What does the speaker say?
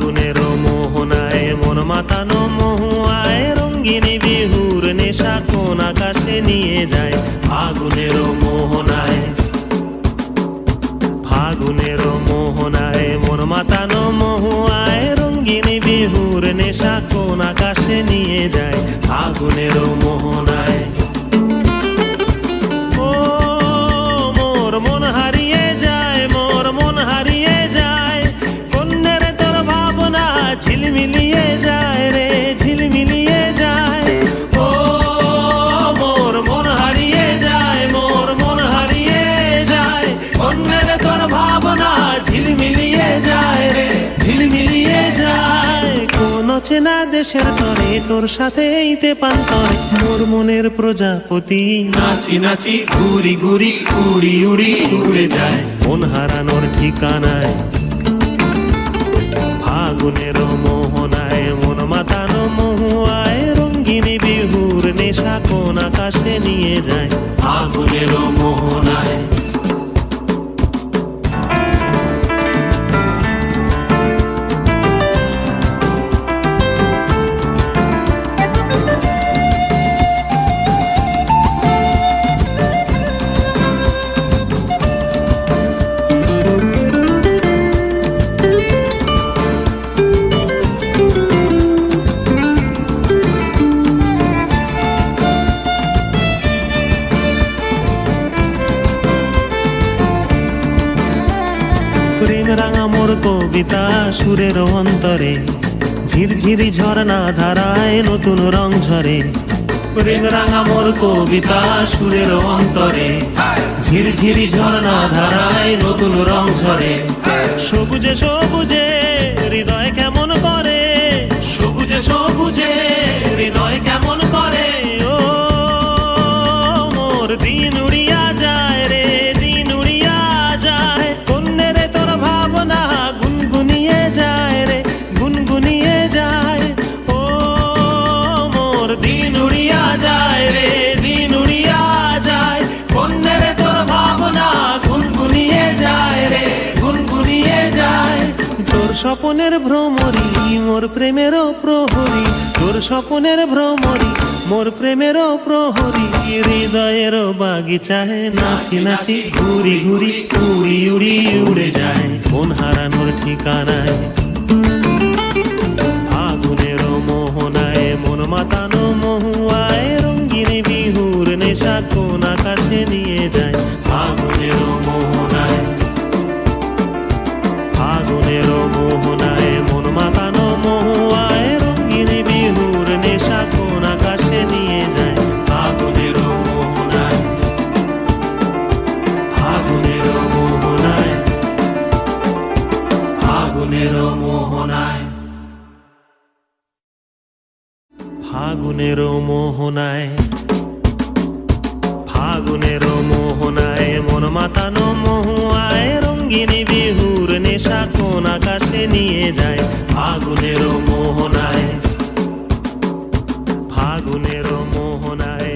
ফাগুনের মোহনায় মন মাতানো মহুয়ায় রঙ্গিনী বিহুর নেশা কোন আকাশে নিয়ে যায়। ফাগুনের মোহনায়, ফাগুনের মোহনায় মন মাতানো মহুয়ায় রঙ্গিনী বিহুর নেশা কোন আকাশে নিয়ে যায়। ফাগুনের মোহনায় ও মোর মন হারিয়ে যায়, মোর মন হারিয়ে যায়, কন্যের তোর ভাবনা ঝিলমিলিয়ে যায় রে, ঝিলমিলিয়ে যায়। ও মোর মন হারিয়ে যায়, মোর মন হারিয়ে যায়, কন্যের তোর ভাবনা ঝিলমিলিয়ে যায় রে, ঝিলমিলিয়ে যায়। কোন চেনা দেশের তরে তোর সাথে এইতে পান্তরে মোর মনের প্রজাপতি নাচি নাচি ঘুরি ঘুরি উড়ি উড়ি উড়ে যায় মন হারানোর ঠিকানায়। ফাগুনের মোহনায় মন মাতানো মহুয়ায় রঙ্গিনী বিহুর নেশা কোন আকাশে নিয়ে যায়। ফাগুনের মোহনায় প্রেম রাঙা মোর কবিতা সুরের অন্তরে ঝিরঝিরি ঝর্ণা ধারায় নতুন রং ঝরে। প্রেম রাঙা মোর কবিতা সুরের অন্তরে ঝিরঝিরি ঝর্ণা ধারায় নতুন রং ঝরে। সবুজে সবুজে হৃদয় কেমন করে, সবুজে সবুজে হৃদয় কেমন করে। ও মোর দিন উড়িয়া যায় রে, দিন উড়িয়া যায়, কন্যের তোর ভাবনা গুনগুনিয়ে যায় রে, গুনগুনিয়ে যায়। ও মোর দিন উড়িয়া যায় রে, দিন উড়িয়া যায়, কন্যের তোর ভাবনা গুনগুনিয়ে যায় রে, গুনগুনিয়ে যায়। তোর স্বপনের ভ্রমরি মোর প্রেমেরও প্রহরী, তোর স্বপনের ভ্রমরি মোর প্রেমেরও প্রহরী। হৃদয়ের বাগিচায় নাচি নাচি ঘুরি ঘুরি উড়ি উড়ি উড়ে যায় মন হারানোর ঠিকানায়। ফাগুনের মোহনায় মন মাতানো মহুয়ায় রঙ্গিনী বিহুর নেশা কোন আকাশে নিয়ে যায়। ফাগুনের মোহনায়, ফাগুনের মোহনায় মন মাতানো মহুয়ায় রঙ্গিনী বিহুর নেশা কোন আকাশে নিয়ে যায়। ফাগুনের মোহনায়, ফাগুনের মোহনায়, ফাগুনের মোহনায়, ফাগুনের মোহনায়, ফাগুনের মোহনায় মন মাতানো মহুয়ায় রঙ্গিনী বিহুর নেশা কোন আকাশে নিয়ে যায়। ফাগুনের মোহনায়, ফাগুনের মোহনায়।